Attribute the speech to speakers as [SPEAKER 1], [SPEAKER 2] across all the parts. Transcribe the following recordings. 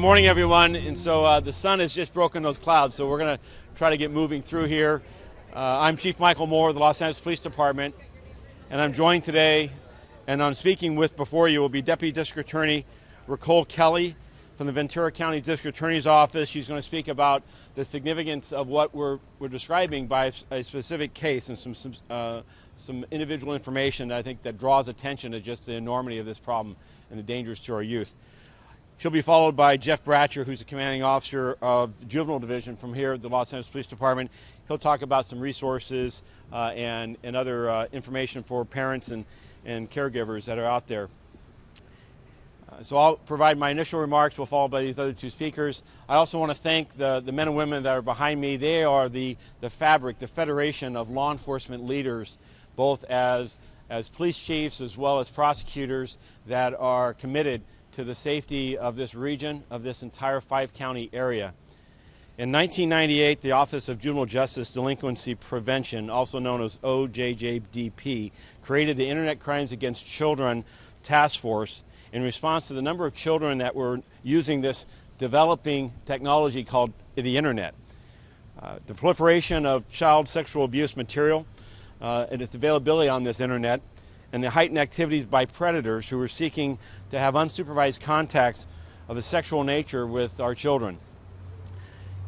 [SPEAKER 1] Good morning, everyone. And so the sun has just broken those clouds, so we're going to try to get moving through here. I'm Chief Michael Moore of the Los Angeles Police Department, and I'm joined today, and I'm speaking with before you will be Deputy District Attorney Ricole Kelly from the Ventura County District Attorney's Office. She's going to speak about the significance of what we're describing by a specific case and some individual information that I think that draws attention to just the enormity of this problem and the dangers to our youth. She'll be followed by Jeff Bratcher, who's the commanding officer of the Juvenile Division from here at the Los Angeles Police Department. He'll talk about some resources and other information for parents and caregivers that are out there. So I'll provide my initial remarks. We'll follow by these other two speakers. I also want to thank the men and women that are behind me. They are the fabric, the federation of law enforcement leaders, both as police chiefs as well as prosecutors that are committed to the safety of this region, of this entire five-county area. In 1998, the Office of Juvenile Justice Delinquency Prevention, also known as OJJDP, created the Internet Crimes Against Children Task Force in response to the number of children that were using this developing technology called the Internet. The proliferation of child sexual abuse material and its availability on this Internet, and the heightened activities by predators who are seeking to have unsupervised contacts of a sexual nature with our children.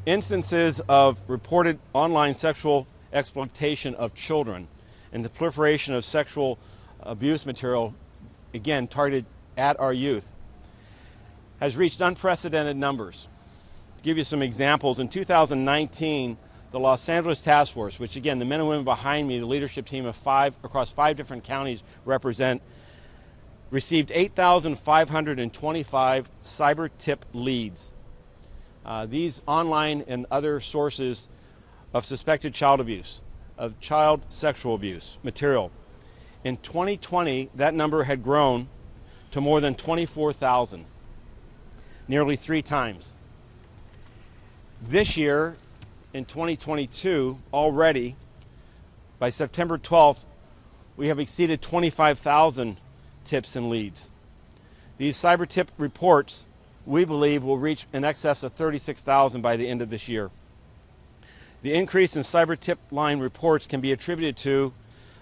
[SPEAKER 1] Instances of reported online sexual exploitation of children and the proliferation of sexual abuse material, again targeted at our youth, has reached unprecedented numbers. To give you some examples, in 2019, the Los Angeles Task Force, which again the men and women behind me, the leadership team of across five different counties represent, received 8,525 cyber tip leads. These online and other sources of suspected child abuse, of child sexual abuse material. In 2020, that number had grown to more than 24,000, nearly 3 times. This year, in 2022, already, by September 12th, we have exceeded 25,000 tips and leads. These cyber tip reports, we believe, will reach in excess of 36,000 by the end of this year. The increase in cyber tip line reports can be attributed to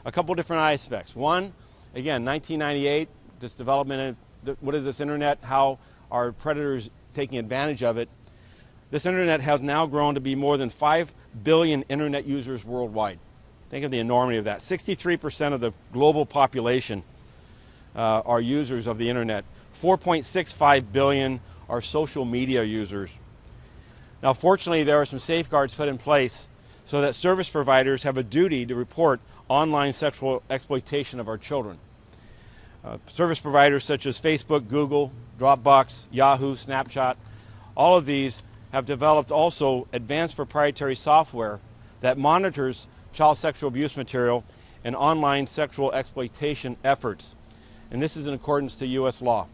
[SPEAKER 1] a couple different aspects. One, again, 1998, this development of what is this Internet, how are predators taking advantage of it. This Internet has now grown to be more than 5 billion Internet users worldwide. Think of the enormity of that. 63% of the global population are users of the Internet. 4.65 billion are social media users. Now, fortunately, there are some safeguards put in place so that service providers have a duty to report online sexual exploitation of our children. Service providers such as Facebook, Google, Dropbox, Yahoo, Snapchat, all of these have developed also advanced proprietary software that monitors child sexual abuse material and online sexual exploitation efforts. And this is in accordance to U.S. law.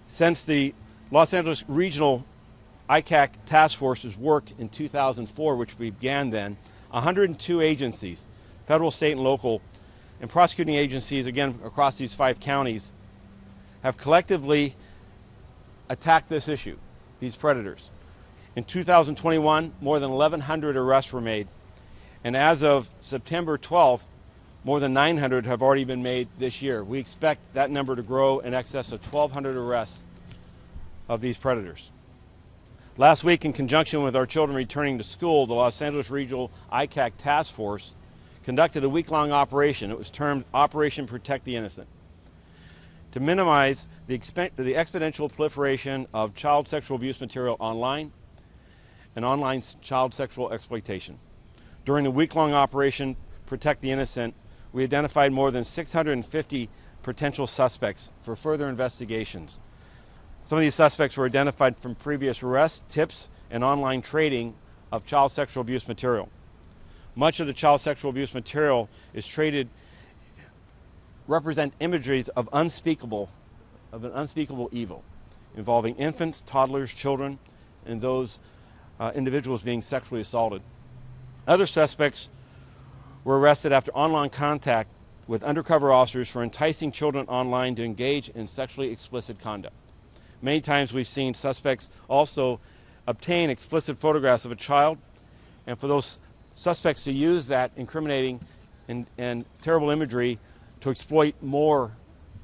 [SPEAKER 1] Since the Los Angeles Regional ICAC Task Force's work in 2004, which began then, 102 agencies, federal, state, and local, and prosecuting agencies, again, across these 5 counties, have collectively attacked this issue, these predators. In 2021, more than 1,100 arrests were made. And as of September 12th, more than 900 have already been made this year. We expect that number to grow in excess of 1,200 arrests of these predators. Last week, in conjunction with our children returning to school, the Los Angeles Regional ICAC Task Force conducted a week-long operation. It was termed Operation Protect the Innocent, to minimize the exponential proliferation of child sexual abuse material online and online child sexual exploitation. During the week-long Operation Protect the Innocent, we identified more than 650 potential suspects for further investigations. Some of these suspects were identified from previous arrests, tips, and online trading of child sexual abuse material. Much of the child sexual abuse material is traded, represent imageries of an unspeakable evil, involving infants, toddlers, children, and those individuals being sexually assaulted. Other suspects were arrested after online contact with undercover officers for enticing children online to engage in sexually explicit conduct. Many times we've seen suspects also obtain explicit photographs of a child, and for those suspects to use that incriminating and terrible imagery to exploit more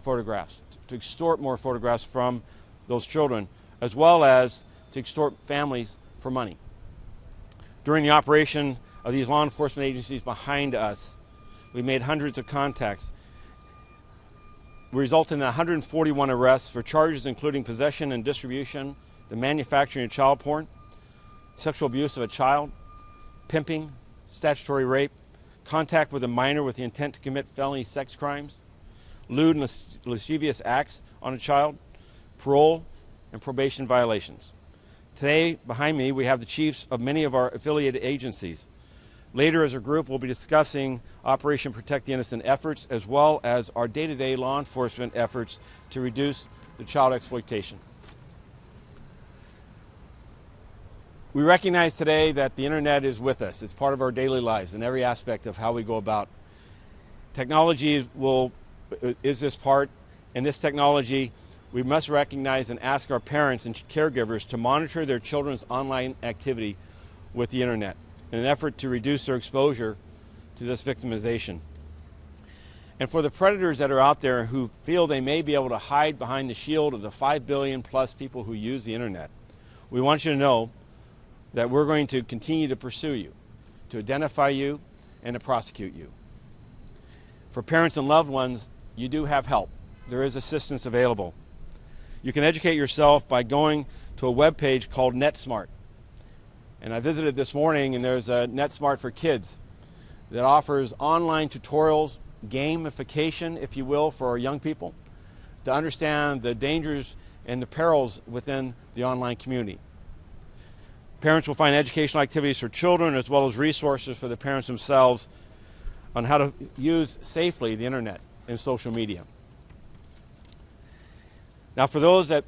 [SPEAKER 1] photographs, to extort more photographs from those children, as well as to extort families for money. During the operation of these law enforcement agencies behind us, we made hundreds of contacts. We resulted in 141 arrests for charges including possession and distribution, the manufacturing of child porn, sexual abuse of a child, pimping, statutory rape, contact with a minor with the intent to commit felony sex crimes, lewd and lascivious acts on a child, parole, and probation violations. Today, behind me, we have the chiefs of many of our affiliated agencies. Later, as a group, we'll be discussing Operation Protect the Innocent efforts, as well as our day-to-day law enforcement efforts to reduce the child exploitation. We recognize today that the internet is with us. It's part of our daily lives in every aspect of how we go about. Technology is this part, and this technology we must recognize and ask our parents and caregivers to monitor their children's online activity with the internet in an effort to reduce their exposure to this victimization. And for the predators that are out there who feel they may be able to hide behind the shield of the 5 billion plus people who use the internet, we want you to know that we're going to continue to pursue you, to identify you, and to prosecute you. For parents and loved ones, you do have help. There is assistance available. You can educate yourself by going to a web page called NetSmart. And I visited this morning, and there's a NetSmart for Kids that offers online tutorials, gamification, if you will, for our young people to understand the dangers and the perils within the online community. Parents will find educational activities for children as well as resources for the parents themselves on how to use safely the internet and social media. Now, for those that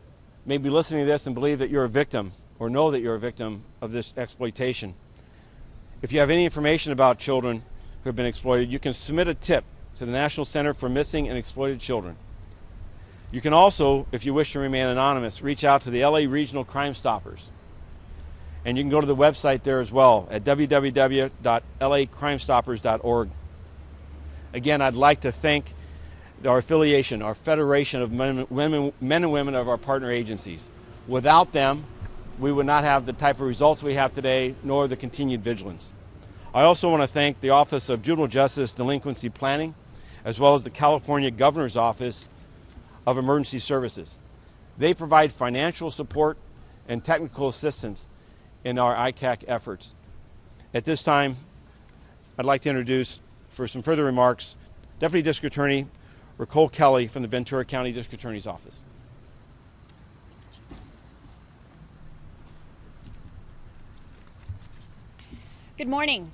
[SPEAKER 1] may be listening to this and believe that you're a victim or know that you're a victim of this exploitation, if you have any information about children who have been exploited, you can submit a tip to the National Center for Missing and Exploited Children. You can also, if you wish to remain anonymous, reach out to the LA Regional Crime Stoppers. And you can go to the website there as well at www.lacrimestoppers.org. Again, I'd like to thank our affiliation, our federation of men and women of our partner agencies. Without them, we would not have the type of results we have today, nor the continued vigilance. I also want to thank the Office of Juvenile Justice Delinquency Planning, as well as the California Governor's Office of Emergency Services. They provide financial support and technical assistance in our ICAC efforts. At this time, I'd like to introduce, for some further remarks, Deputy District Attorney Nicole Kelly from the Ventura County District Attorney's Office.
[SPEAKER 2] Good morning.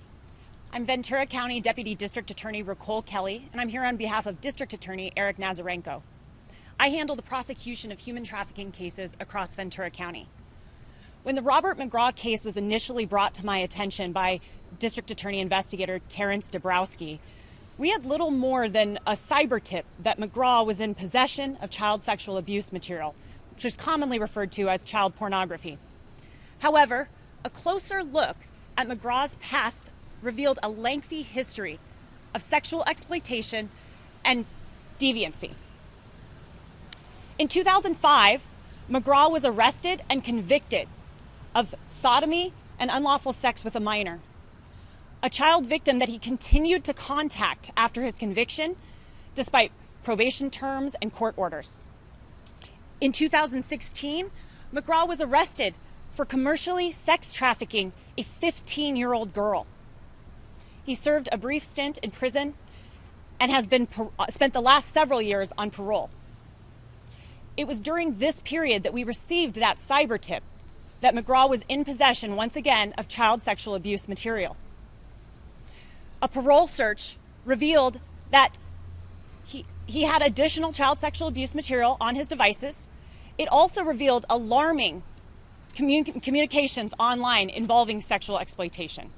[SPEAKER 2] I'm Ventura County Deputy District Attorney Nicole Kelly, and I'm here on behalf of District Attorney Eric Nazarenko. I handle the prosecution of human trafficking cases across Ventura County. When the Robert McGraw case was initially brought to my attention by District Attorney Investigator Terrence Dabrowski, we had little more than a cyber tip that McGraw was in possession of child sexual abuse material, which is commonly referred to as child pornography. However, a closer look at McGraw's past revealed a lengthy history of sexual exploitation and deviancy. In 2005, McGraw was arrested and convicted of sodomy and unlawful sex with a minor, a child victim that he continued to contact after his conviction, despite probation terms and court orders. In 2016, McGraw was arrested for commercially sex trafficking a 15-year-old girl. He served a brief stint in prison and has spent the last several years on parole. It was during this period that we received that cyber tip that McGraw was in possession once again of child sexual abuse material. A parole search revealed that he had additional child sexual abuse material on his devices. It also revealed alarming communications online involving sexual exploitation.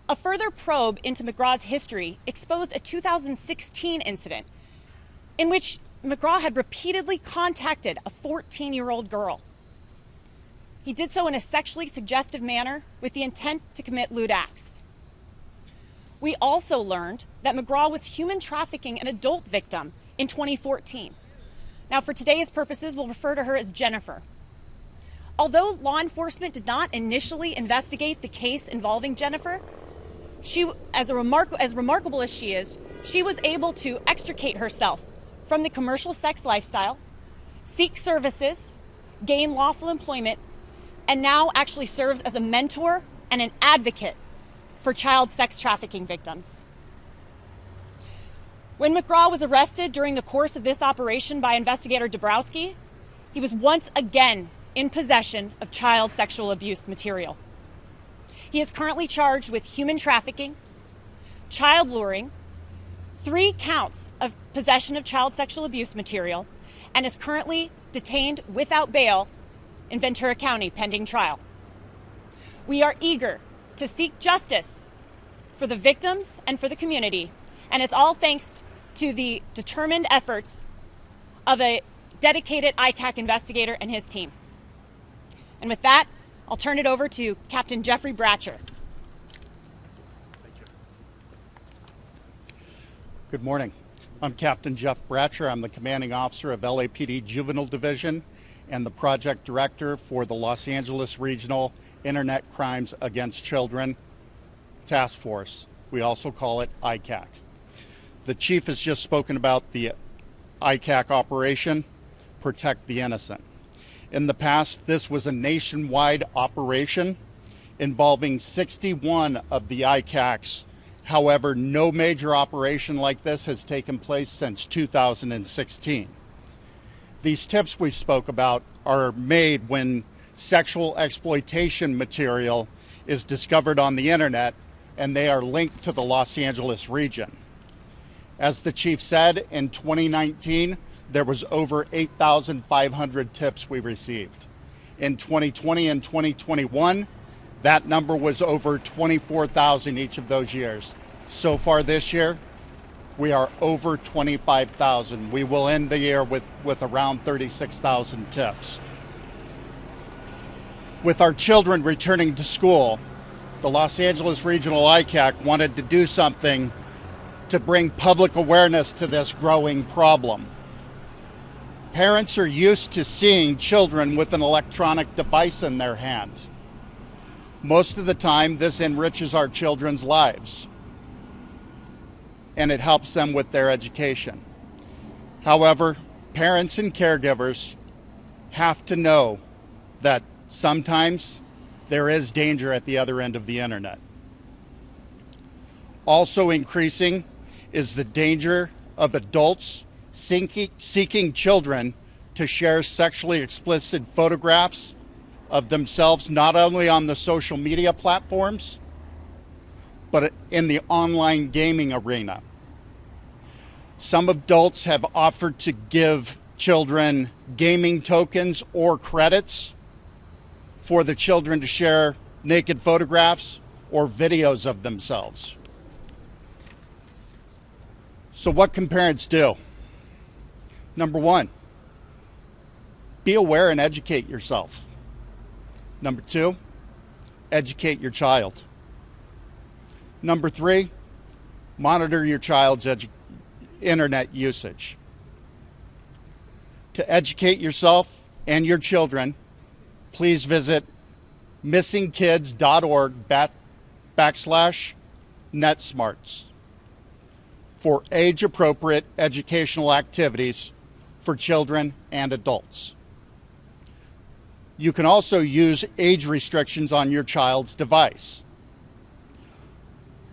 [SPEAKER 2] A further probe into McGraw's history exposed a 2016 incident in which McGraw had repeatedly contacted a 14-year-old girl. He did so in a sexually suggestive manner with the intent to commit lewd acts. We also learned that McGraw was human trafficking an adult victim in 2014. Now, for today's purposes, we'll refer to her as Jennifer. Although law enforcement did not initially investigate the case involving Jennifer, she, as remarkable as she is, she was able to extricate herself from the commercial sex lifestyle, seek services, gain lawful employment, and now actually serves as a mentor and an advocate for child sex trafficking victims. When McGraw was arrested during the course of this operation by investigator Dabrowski, he was once again in possession of child sexual abuse material. He is currently charged with human trafficking, child luring, 3 counts of possession of child sexual abuse material, and is currently detained without bail in Ventura County pending trial. We are eager to seek justice for the victims and for the community, and it's all thanks to the determined efforts of a dedicated ICAC investigator and his team. And with that, I'll turn it over to Captain Jeffrey Bratcher.
[SPEAKER 3] Good morning. I'm Captain Jeff Bratcher. I'm the commanding officer of LAPD Juvenile Division and the project director for the Los Angeles Regional Internet Crimes Against Children Task Force. We also call it ICAC. The chief has just spoken about the ICAC operation, Protect the Innocent. In the past, this was a nationwide operation involving 61 of the ICACs. However, no major operation like this has taken place since 2016. These tips we spoke about are made when sexual exploitation material is discovered on the internet and they are linked to the Los Angeles region. As the chief said, in 2019, there was over 8,500 tips we received. In 2020 and 2021, that number was over 24,000 each of those years. So far this year, we are over 25,000. We will end the year with around 36,000 tips. With our children returning to school, the Los Angeles Regional ICAC wanted to do something to bring public awareness to this growing problem. Parents are used to seeing children with an electronic device in their hand. Most of the time, this enriches our children's lives, and it helps them with their education. However, parents and caregivers have to know that sometimes there is danger at the other end of the internet. Also increasing is the danger of adults seeking children to share sexually explicit photographs of themselves, not only on the social media platforms, but in the online gaming arena. Some adults have offered to give children gaming tokens or credits for the children to share naked photographs or videos of themselves. So what can parents do? Number one, be aware and educate yourself. Number two, educate your child. Number three, monitor your child's internet usage. To educate yourself and your children, please visit missingkids.org/NetSmarts for age-appropriate educational activities for children and adults. You can also use age restrictions on your child's device.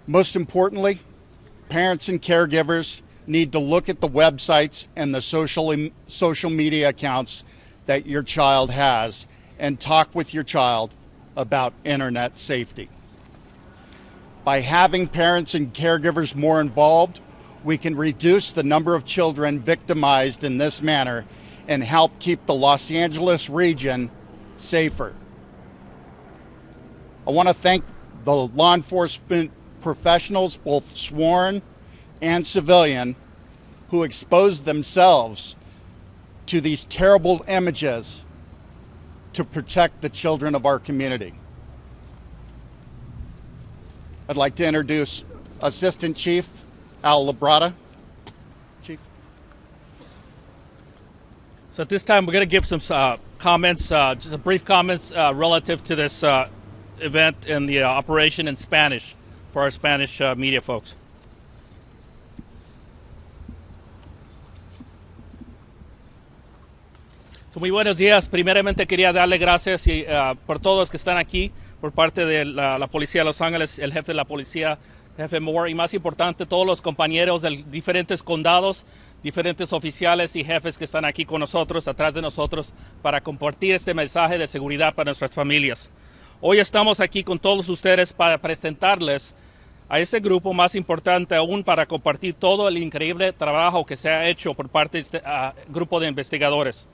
[SPEAKER 3] Most importantly, parents and caregivers need to look at the websites and the social media accounts that your child has and talk with your child about internet safety. By having parents and caregivers more involved, we can reduce the number of children victimized in this manner and help keep the Los Angeles region safer. I want to thank the law enforcement professionals, both sworn and civilian, who expose themselves to these terrible images to protect the children of our community. I'd like to introduce Assistant Chief Al Labrada. Chief.
[SPEAKER 4] So at this time, we're going to give some comments, just brief comments relative to this event and the operation in Spanish for our Spanish media folks. So, muy buenos días. Primeramente quería darle gracias por todos los que están aquí, por parte de la Policía de Los Ángeles, el jefe de la policía, jefe Moore, y más importante, todos los compañeros de diferentes condados, diferentes oficiales y jefes que están aquí con nosotros, atrás de nosotros, para compartir este mensaje de seguridad para nuestras familias. Hoy estamos aquí con todos ustedes para presentarles a ese grupo más importante aún, para compartir todo el increíble trabajo que se ha hecho por parte de este grupo de investigadores.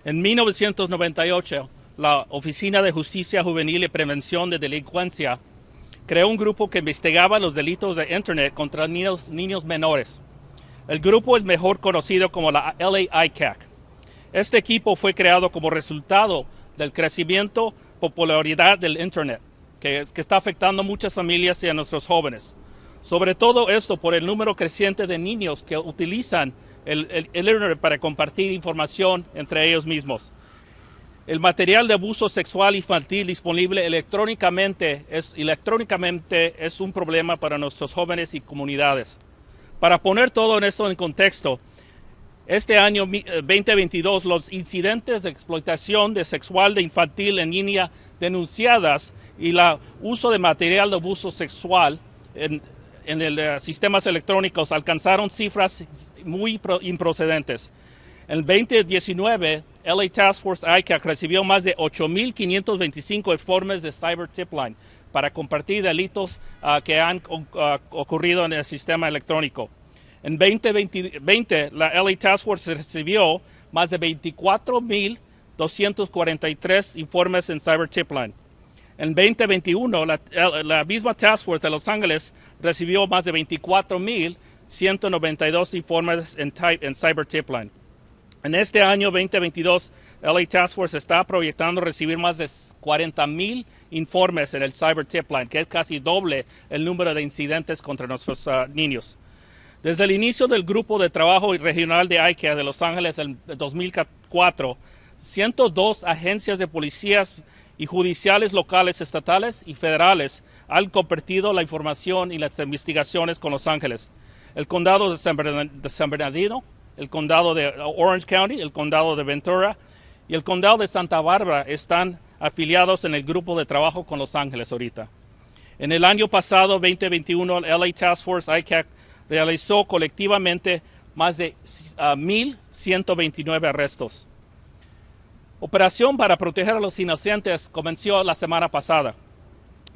[SPEAKER 4] En 1998, la Oficina de Justicia Juvenil y Prevención de Delincuencia creó un grupo que investigaba los delitos de Internet contra niños menores. El grupo es mejor conocido como la LAICAC. Este equipo fue creado como resultado del crecimiento, popularidad del Internet, que está afectando a muchas familias y a nuestros jóvenes. Sobre todo esto por el número creciente de niños que utilizan el Internet para compartir información entre ellos mismos. El material de abuso sexual infantil disponible electrónicamente es un problema para nuestros jóvenes y comunidades. Para poner todo esto en contexto, este año 2022 los incidentes de explotación sexual de infantil en línea denunciadas y el uso de material de abuso sexual en sistemas electrónicos alcanzaron cifras muy improcedentes. En 2019, LA Task Force ICAC recibió más de 8,525 informes de Cyber Tipline para compartir delitos que han ocurrido en el sistema electrónico. En 2020, la LA Task Force recibió más de 24,243 informes en Cyber Tipline. En 2021, la misma Task Force de Los Ángeles recibió más de 24,192 informes en Cyber Tipline. En este año 2022, LA Task Force está proyectando recibir más de 40,000 informes en el Cyber Tipline, que es casi doble el número de incidentes contra nuestros niños. Desde el inicio del grupo de trabajo regional de ICAC de Los Ángeles en 2004, 102 agencias de policías y judiciales locales, estatales y federales han compartido la información y las investigaciones con Los Ángeles. El condado de San Bernardino, el condado de Orange County, el condado de Ventura y el condado de Santa Bárbara están afiliados en el grupo de trabajo con Los Ángeles ahorita. En el año pasado, 2021, el LA Task Force ICAC realizó colectivamente más de 1,129 arrestos. Operación para proteger a los inocentes comenzó la semana pasada.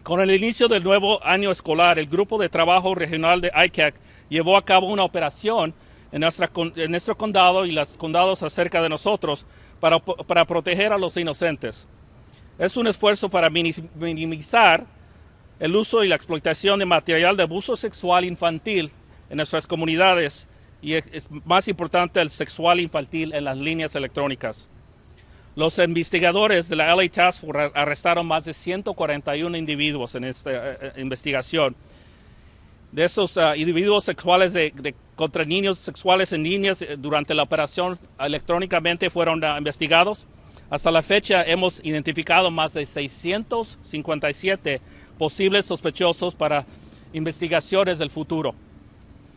[SPEAKER 4] Con el inicio del nuevo año escolar, el grupo de trabajo regional de ICAC llevó a cabo una operación en nuestro condado y los condados acerca de nosotros para proteger a los inocentes. Es un esfuerzo para minimizar el uso y la explotación de material de abuso sexual infantil en nuestras comunidades y es más importante el sexual infantil en las líneas electrónicas. Los investigadores de la LA Task Force arrestaron más de 141 individuos en esta investigación. De esos individuos sexuales contra niños sexuales en líneas durante la operación electrónicamente fueron investigados. Hasta la fecha hemos identificado más de 657 posibles sospechosos para investigaciones del futuro.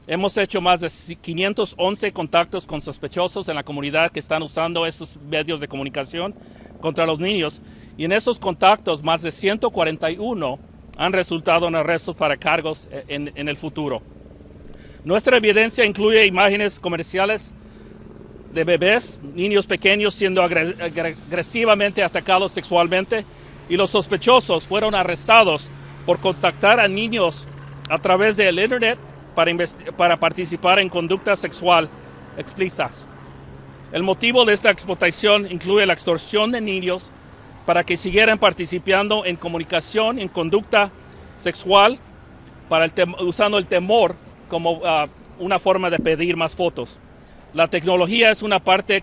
[SPEAKER 4] Hemos hecho más de 511 contactos con sospechosos en la comunidad que están usando estos medios de comunicación contra los niños, y en esos contactos más de 141 han resultado en arrestos para cargos en el futuro. Nuestra evidencia incluye imágenes comerciales de bebés, niños pequeños siendo agresivamente atacados sexualmente, y los sospechosos fueron arrestados por contactar a niños a través del Internet para participar en conducta sexual explícitas. El motivo de esta explotación incluye la extorsión de niños para que siguieran participando en comunicación, en conducta sexual, usando el temor como una forma de pedir más fotos. La tecnología es una parte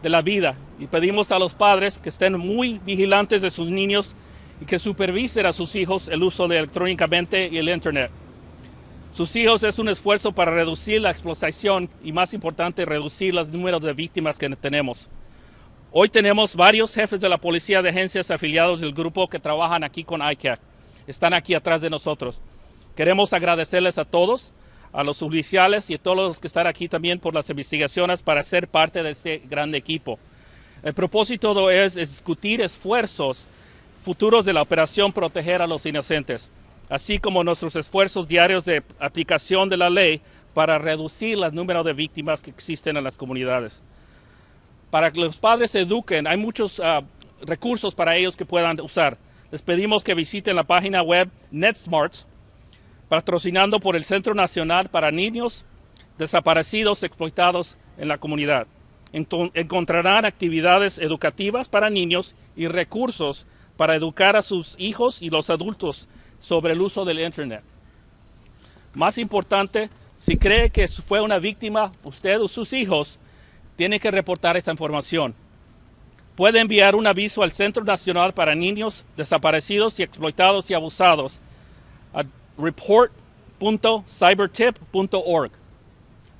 [SPEAKER 4] de la vida y pedimos a los padres que estén muy vigilantes de sus niños y que supervisen a sus hijos el uso de electrónicamente y el Internet. Sus hijos es un esfuerzo para reducir la explotación y, más importante, reducir los números de víctimas que tenemos. Hoy tenemos varios jefes de la policía de agencias afiliados del grupo que trabajan aquí con ICAC. Están aquí atrás de nosotros. Queremos agradecerles a todos, a los oficiales y a todos los que están aquí también por las investigaciones para ser parte de este gran equipo. El propósito es discutir esfuerzos futuros de la operación Proteger a los Inocentes, así como nuestros esfuerzos diarios de aplicación de la ley para reducir el número de víctimas que existen en las comunidades. Para que los padres se eduquen, hay muchos recursos para ellos que puedan usar. Les pedimos que visiten la página web NetSmarts, patrocinando por el Centro Nacional para Niños Desaparecidos Explotados en la Comunidad. Encontrarán actividades educativas para niños y recursos para educar a sus hijos y los adultos sobre el uso del Internet. Más importante, si cree que fue una víctima, usted o sus hijos, tiene que reportar esta información. Puede enviar un aviso al Centro Nacional para Niños Desaparecidos y Explotados y Abusados a report.cybertip.org.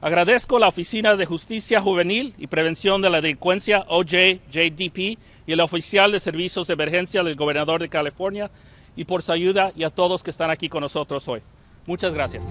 [SPEAKER 4] Agradezco a la Oficina de Justicia Juvenil y Prevención de la Delincuencia, OJJDP, y el oficial de Servicios de Emergencia del Gobernador de California, y por su ayuda, y a todos que están aquí con nosotros hoy. Muchas gracias.